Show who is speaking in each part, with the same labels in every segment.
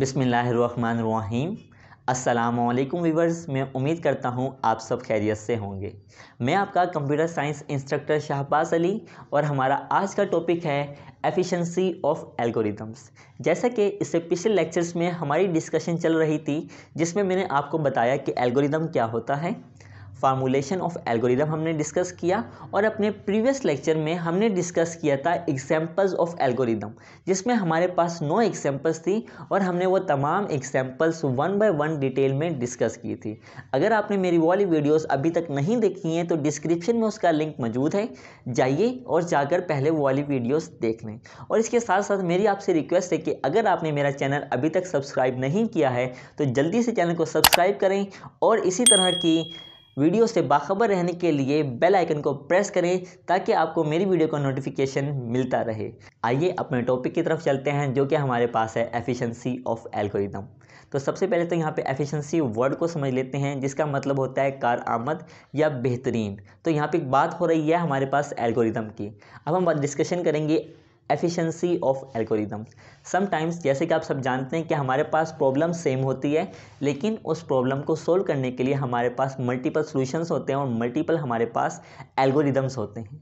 Speaker 1: बिस्मिल्लाहिर्रहमानिर्रहीम। अस्सलामुअलैकुम व्यूअर्स, मैं उम्मीद करता हूँ आप सब खैरियत से होंगे। मैं आपका computer science instructor Shahbaz Ali और हमारा आज का टॉपिक है एफिशिएंसी ऑफ एल्गोरिदम्स। जैसा कि इससे पिछले लेक्चर्स में हमारी डिस्कशन चल रही थी जिसमें मैंने आपको बताया कि एल्गोरिदम क्या होता है, फार्मूलेशन ऑफ एल्गोरिदम हमने डिस्कस किया और अपने प्रीवियस लेक्चर में हमने डिस्कस किया था एग्जांपल्स ऑफ एल्गोरिदम, जिसमें हमारे पास 9 एग्जांपल्स थी और हमने वो तमाम examples one by one detail में डिस्कस की थी। अगर आपने मेरी वाली वीडियोस अभी तक नहीं देखी हैं तो डिस्क्रिप्शन में उसका लिंक मौजूद है, जाइए और जाकर पहले वो वाली वीडियोस देख लें। और इसके साथ साथ मेरी आपसे रिक्वेस्ट है कि अगर आपने मेरा चैनल अभी तक सब्सक्राइब नहीं किया है तो जल्दी से चैनल को सब्सक्राइब करें और इसी तरह की वीडियो से बाखबर रहने के लिए बेल आइकन को प्रेस करें ताकि आपको मेरी वीडियो का नोटिफिकेशन मिलता रहे। आइए अपने टॉपिक की तरफ चलते हैं जो कि हमारे पास है एफिशिएंसी ऑफ एल्गोरिदम। तो सबसे पहले तो यहाँ पे एफिशिएंसी वर्ड को समझ लेते हैं, जिसका मतलब होता है कारआमद या बेहतरीन। तो यहाँ पे एक बात हो रही है हमारे पास एल्गोरिदम की। अब हम डिस्कशन करेंगे एफिशिएंसी ऑफ एल्गोरिदम। समटाइम्स जैसे कि आप सब जानते हैं कि हमारे पास प्रॉब्लम सेम होती है, लेकिन उस प्रॉब्लम को सोल्व करने के लिए हमारे पास मल्टीपल सॉल्यूशंस होते हैं और मल्टीपल हमारे पास एल्गोरिदम्स होते हैं।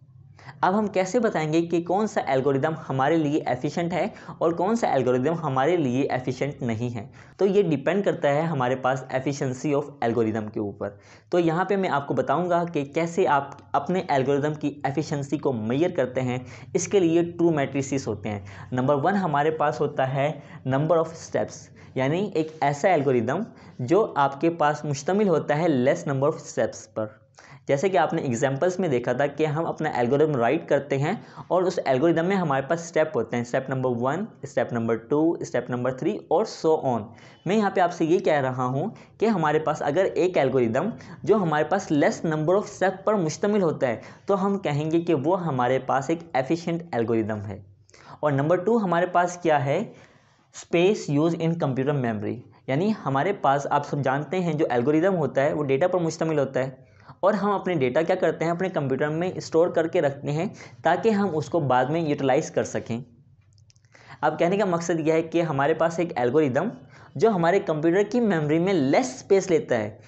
Speaker 1: अब हम कैसे बताएंगे कि कौन सा एल्गोरिदम हमारे लिए एफिशिएंट है और कौन सा एल्गोरिदम हमारे लिए एफिशिएंट नहीं है? तो ये डिपेंड करता है हमारे पास एफिशिएंसी ऑफ एल्गोरिदम के ऊपर। तो यहाँ पे मैं आपको बताऊंगा कि कैसे आप अपने एल्गोरिदम की एफिशिएंसी को मेजर करते हैं। इसके लिए ट्रू मैट्रिसेस होते हैं। नंबर 1 हमारे पास होता है नंबर ऑफ स्टेप्स, यानी एक ऐसा एल्गोरिदम जो आपके पास मुश्तमिल होता है लेस नंबर ऑफ स्टेप्स पर। जैसे कि आपने एग्जांपल्स में देखा था कि हम अपना एल्गोरिदम राइट करते हैं और उस एल्गोरिदम में हमारे पास स्टेप होते हैं, step number 1, step number 2, step number 3 और सो ऑन। मैं यहाँ पे आपसे ये कह रहा हूँ कि हमारे पास अगर एक एल्गोरिदम जो हमारे पास लेस नंबर ऑफ स्टेप पर मुश्तमिल होता है तो हम कहेंगे कि वो हमारे पास एक एफिशिएंट एल्गोरिदम है। और नंबर 2 हमारे पास क्या है, space use in computer memory. यानी हमारे पास आप सब जानते हैं जो एल्गोरिदम होता है वो डेटा पर मुश्तमिल होता है और हम अपने डेटा क्या करते हैं, अपने कंप्यूटर में स्टोर करके रखते हैं ताकि हम उसको बाद में यूटिलाइज कर सकें। अब कहने का मकसद यह है कि हमारे पास एक एल्गोरिदम जो हमारे कंप्यूटर की मेमोरी में लेस स्पेस लेता है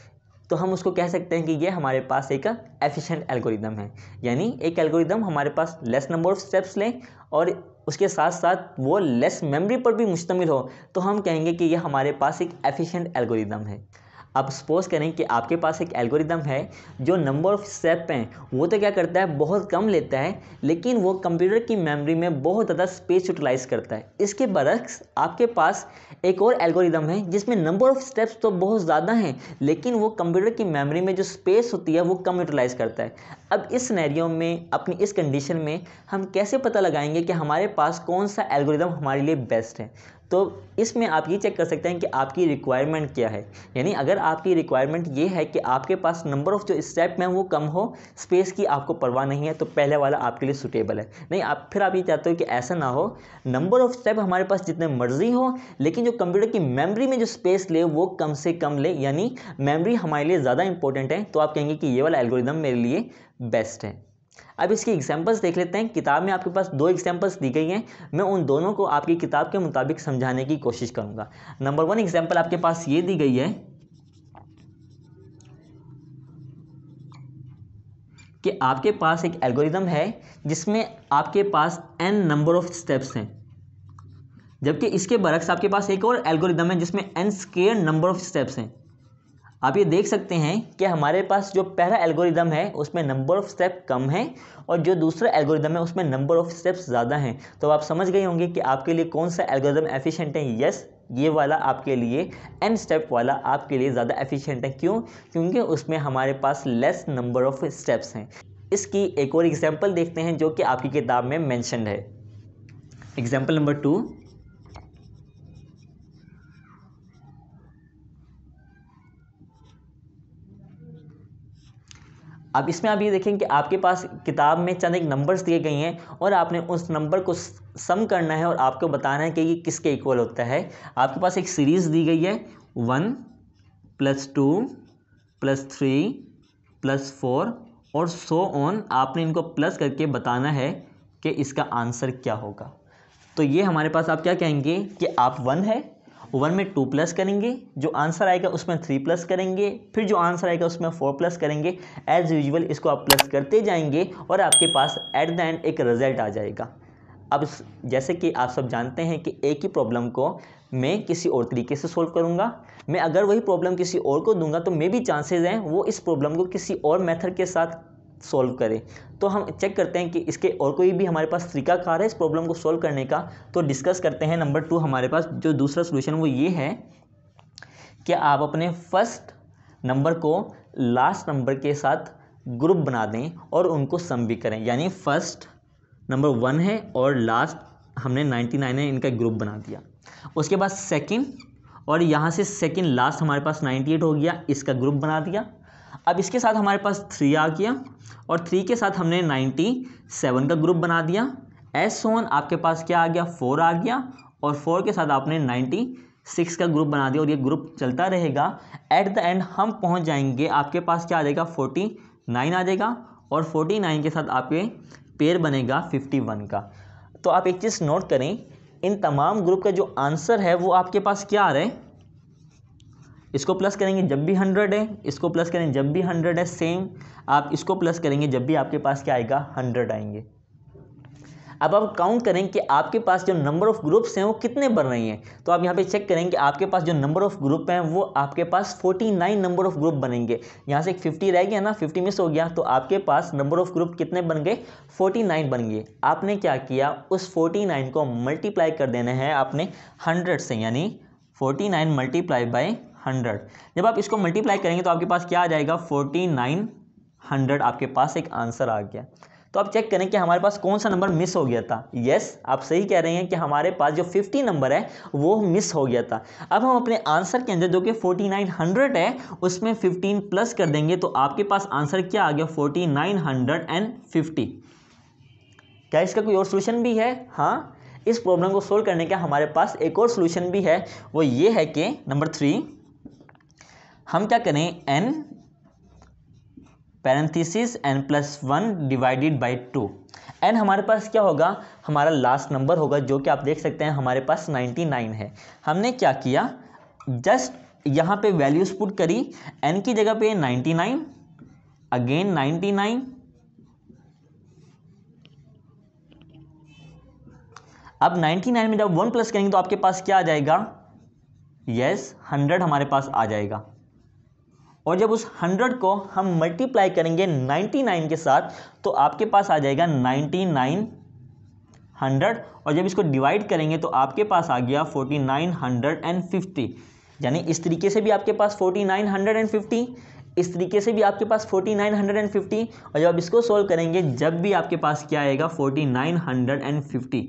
Speaker 1: तो हम उसको कह सकते हैं कि ये हमारे पास एक एफिशिएंट एल्गोरिदम है। यानी एक एल्गोरिदम हमारे पास लेस नंबर ऑफ स्टेप्स ले और उसके साथ साथ वो लेस मेमोरी पर भी मुश्तमिल हो तो हम कहेंगे कि ये हमारे पास एक एफिशिएंट एल्गोरिदम है। अब सपोज करें कि आपके पास एक एल्गोरिदम है जो नंबर ऑफ स्टेप हैं वो तो क्या करता है, बहुत कम लेता है, लेकिन वो कंप्यूटर की मेमोरी में बहुत ज़्यादा स्पेस यूटिलाइज करता है। इसके बरक्स आपके पास एक और एल्गोरिदम है जिसमें नंबर ऑफ स्टेप्स तो बहुत ज़्यादा हैं लेकिन वो कंप्यूटर की मेमोरी में जो स्पेस होती है वो कम यूटिलाइज करता है। अब इस सिनेरियो में, अपनी इस कंडीशन में हम कैसे पता लगाएंगे कि हमारे पास कौन सा एल्गोरिदम हमारे लिए बेस्ट है? तो इसमें आप ये चेक कर सकते हैं कि आपकी रिक्वायरमेंट क्या है। यानी अगर आपकी रिक्वायरमेंट ये है कि आपके पास नंबर ऑफ जो स्टेप में वो कम हो, स्पेस की आपको परवाह नहीं है, तो पहले वाला आपके लिए सूटेबल है। नहीं, आप ये चाहते हो कि ऐसा ना हो, नंबर ऑफ स्टेप हमारे पास जितने मर्जी हो लेकिन जो कंप्यूटर की मेमोरी में जो स्पेस ले वो कम से कम ले, यानी मेमोरी हमारे लिए ज़्यादा इंपॉर्टेंट है, तो आप कहेंगे कि ये वाला एल्गोरिदम मेरे लिए बेस्ट है। अब इसकी एग्जांपल्स देख लेते हैं। किताब में आपके पास 2 एग्जांपल्स दी गई हैं, मैं उन दोनों को आपकी किताब के मुताबिक समझाने की कोशिश करूंगा। नंबर 1 एग्जांपल आपके पास ये दी गई है कि आपके पास एक एल्गोरिदम है जिसमें आपके पास n नंबर ऑफ स्टेप्स हैं, जबकि इसके बरक्स आपके पास एक और एल्गोरिदम है जिसमें n square number of steps हैं। आप ये देख सकते हैं कि हमारे पास जो पहला एल्गोरिदम है उसमें नंबर ऑफ स्टेप कम है और जो दूसरा एल्गोरिदम है उसमें नंबर ऑफ स्टेप्स ज़्यादा हैं। तो आप समझ गए होंगे कि आपके लिए कौन सा एल्गोरिदम एफिशिएंट है। यस, ये वाला आपके लिए n स्टेप वाला आपके लिए ज़्यादा एफिशिएंट है। क्यों? क्योंकि उसमें हमारे पास लेस नंबर ऑफ स्टेप्स हैं। इसकी एक और एग्जाम्पल देखते हैं जो कि आपकी किताब में मैंशनड है। एग्जाम्पल नंबर 2, अब इसमें आप ये देखें कि आपके पास किताब में चंद एक नंबर्स दिए गए हैं और आपने उस नंबर को सम करना है और आपको बताना है कि ये किसके इक्वल होता है। आपके पास एक सीरीज़ दी गई है 1 + 2 + 3 + 4 और सो ऑन। आपने इनको प्लस करके बताना है कि इसका आंसर क्या होगा। तो ये हमारे पास आप क्या कहेंगे कि आप 1 है 1 में 2 प्लस करेंगे, जो आंसर आएगा उसमें 3 प्लस करेंगे, फिर जो आंसर आएगा उसमें 4 प्लस करेंगे। एज यूजुअल इसको आप प्लस करते जाएंगे और आपके पास एट द एंड एक रिजल्ट आ जाएगा। अब जैसे कि आप सब जानते हैं कि एक ही प्रॉब्लम को मैं किसी और तरीके से सोल्व करूंगा, मैं अगर वही प्रॉब्लम किसी और को दूंगा तो मे भी चांसेस हैं वो इस प्रॉब्लम को किसी और मेथड के साथ सोल्व करे। तो हम चेक करते हैं कि इसके और कोई भी हमारे पास तरीकाकार है इस प्रॉब्लम को सोल्व करने का, तो डिस्कस करते हैं। नंबर 2 हमारे पास जो दूसरा सोल्यूशन वो ये है कि आप अपने फर्स्ट नंबर को लास्ट नंबर के साथ ग्रुप बना दें और उनको सम भी करें। यानी फर्स्ट नंबर 1 है और लास्ट हमने 99 है, इनका ग्रुप बना दिया। उसके बाद सेकंड और यहाँ से सेकंड लास्ट हमारे पास 98 हो गया, इसका ग्रुप बना दिया। अब इसके साथ हमारे पास 3 आ गया और 3 के साथ हमने 97 का ग्रुप बना दिया। एस वन आपके पास क्या आ गया, 4 आ गया और 4 के साथ आपने 96 का ग्रुप बना दिया और ये ग्रुप चलता रहेगा। एट द एंड हम पहुंच जाएंगे, आपके पास क्या आ जाएगा, 49 आ जाएगा और 49 के साथ आपके पेयर बनेगा 51 का। तो आप एक चीज़ नोट करें, इन तमाम ग्रुप का जो आंसर है वो आपके पास क्या आ रहा है, इसको प्लस करेंगे जब भी 100 है, इसको प्लस करेंगे जब भी 100 है, सेम आप इसको प्लस करेंगे जब भी आपके पास क्या आएगा, 100 आएंगे। अब आप काउंट करें कि आपके पास जो नंबर ऑफ ग्रुप्स हैं वो कितने बन रही हैं। तो आप यहाँ पे चेक करें कि आपके पास जो नंबर ऑफ ग्रुप हैं वो आपके पास 49 नंबर ऑफ ग्रुप बनेंगे। यहाँ से एक 50 रह गया ना, 50 मिस हो गया, तो आपके पास नंबर ऑफ ग्रुप कितने बन गए, 49 बन गए। आपने क्या किया, उस 49 को मल्टीप्लाई कर देना है आपने 100 से, यानी 49 मल्टीप्लाई बाई 100। जब आप इसको मल्टीप्लाई करेंगे तो आपके पास क्या आ जाएगा, 4900 आपके पास एक आंसर आ गया। तो आप चेक करें कि हमारे पास कौन सा नंबर मिस हो गया था। यस, आप सही कह रहे हैं कि हमारे पास जो 50 नंबर है वो मिस हो गया था। अब हम अपने आंसर के अंदर जो कि 4900 है उसमें 15 प्लस कर देंगे तो आपके पास आंसर क्या आ गया, 4950। क्या इसका कोई और सोल्यूशन भी है? हाँ, इस प्रॉब्लम को सोल्व करने का हमारे पास एक और सोल्यूशन भी है, वो ये है कि नंबर 3 हम क्या करें, n parenthesis n+1 divided by 2। n हमारे पास क्या होगा, हमारा लास्ट नंबर होगा, जो कि आप देख सकते हैं हमारे पास 99 है। हमने क्या किया, जस्ट यहाँ पे वैल्यूज पुट करी, n की जगह पे 99, अगेन 99, अब 99 में जब 1 प्लस करेंगे तो आपके पास क्या आ जाएगा, यस 100 हमारे पास आ जाएगा। और जब उस 100 को हम मल्टीप्लाई करेंगे 99 के साथ तो आपके पास आ जाएगा 9900, और जब इसको डिवाइड करेंगे तो आपके पास आ गया 4950। यानी इस तरीके से भी आपके पास 4950, इस तरीके से भी आपके पास 4950, और जब आप इसको सोल्व करेंगे जब भी आपके पास क्या आएगा, 4950।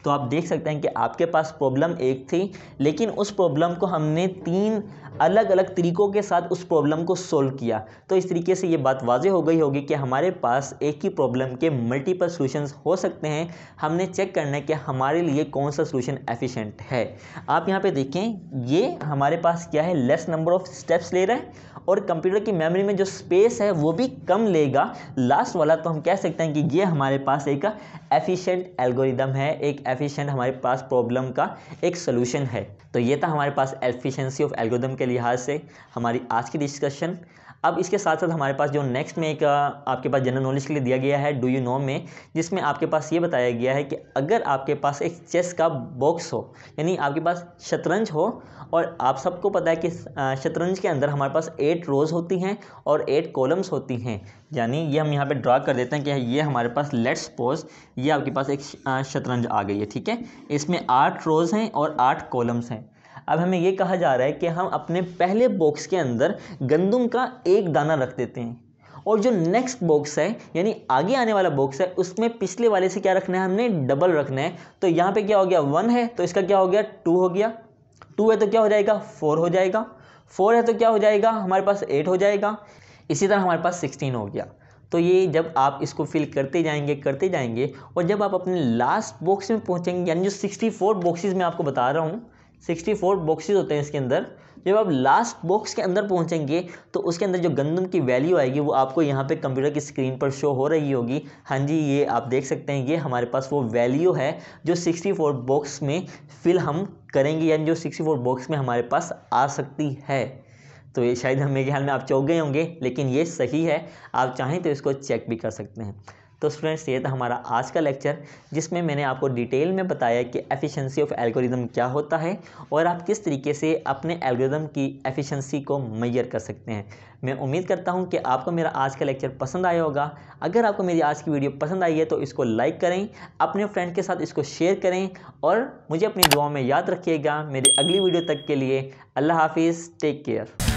Speaker 1: तो आप देख सकते हैं कि आपके पास प्रॉब्लम एक थी, लेकिन उस प्रॉब्लम को हमने 3 अलग अलग तरीकों के साथ उस प्रॉब्लम को सोल्व किया। तो इस तरीके से ये बात वाज़ेह हो गई होगी कि हमारे पास एक ही प्रॉब्लम के मल्टीपल सॉल्यूशंस हो सकते हैं। हमने चेक करना है कि हमारे लिए कौन सा सॉल्यूशन एफिशिएंट है। आप यहाँ पे देखें, ये हमारे पास क्या है, लेस नंबर ऑफ स्टेप्स ले रहा है और कंप्यूटर की मेमोरी में जो स्पेस है वो भी कम लेगा लास्ट वाला। तो हम कह सकते हैं कि ये हमारे पास एक एफिशिएंट एल्गोरिदम है, एक एफिशिएंट हमारे पास प्रॉब्लम का एक सोल्यूशन है। तो ये था हमारे पास एफिशिएंसी ऑफ एल्गोरिदम के लिहाज से हमारी आज की डिस्कशन। अब इसके साथ साथ हमारे पास जो नेक्स्ट में एक आपके पास जनरल नॉलेज के लिए दिया गया है डू यू नो में, जिसमें आपके पास ये बताया गया है कि अगर आपके पास एक चेस का बॉक्स हो, यानी आपके पास शतरंज हो, और आप सबको पता है कि शतरंज के अंदर हमारे पास 8 रोज़ होती हैं और 8 कॉलम्स होती हैं। यानी ये हम यहाँ पे ड्रा कर देते हैं कि ये हमारे पास, लेट्स सपोज ये आपके पास एक शतरंज आ गई है, ठीक है। इसमें 8 रोज़ हैं और 8 कॉलम्स हैं। अब हमें ये कहा जा रहा है कि हम अपने पहले बॉक्स के अंदर गंदम का एक दाना रख देते हैं, और जो नेक्स्ट बॉक्स है यानी आगे आने वाला बॉक्स है उसमें पिछले वाले से क्या रखना है, हमने डबल रखना है। तो यहाँ पे क्या हो गया, 1 है तो इसका क्या हो गया, 2 हो गया, 2 है तो क्या हो जाएगा, 4 हो जाएगा, 4 है तो क्या हो जाएगा, हमारे पास 8 हो जाएगा। इसी तरह हमारे पास 16 हो गया। तो ये जब आप इसको फिल करते जाएंगे और जब आप अपने लास्ट बॉक्स में पहुँचेंगे, यानी जो 64 बॉक्सेस मैं आपको बता रहा हूँ, 64 बॉक्सेस होते हैं इसके अंदर, जब आप लास्ट बॉक्स के अंदर पहुंचेंगे तो उसके अंदर जो गंदम की वैल्यू आएगी वो आपको यहाँ पे कंप्यूटर की स्क्रीन पर शो हो रही होगी। हाँ जी, ये आप देख सकते हैं, ये हमारे पास वो वैल्यू है जो 64 बॉक्स में फिल हम करेंगे, यानी जो 64 बॉक्स में हमारे पास आ सकती है। तो ये शायद मेरे ख्याल में आप चौंक गए होंगे, लेकिन ये सही है, आप चाहें तो इसको चेक भी कर सकते हैं। तो स्टूडेंट्स, ये था हमारा आज का लेक्चर, जिसमें मैंने आपको डिटेल में बताया कि एफिशिएंसी ऑफ एल्गोरिदम क्या होता है और आप किस तरीके से अपने एल्गोरिदम की एफिशिएंसी को मेजर कर सकते हैं। मैं उम्मीद करता हूं कि आपको मेरा आज का लेक्चर पसंद आया होगा। अगर आपको मेरी आज की वीडियो पसंद आई है तो इसको लाइक करें, अपने फ्रेंड के साथ इसको शेयर करें और मुझे अपनी दुआओं में याद रखिएगा। मेरी अगली वीडियो तक के लिए अल्लाह हाफिज़, टेक केयर।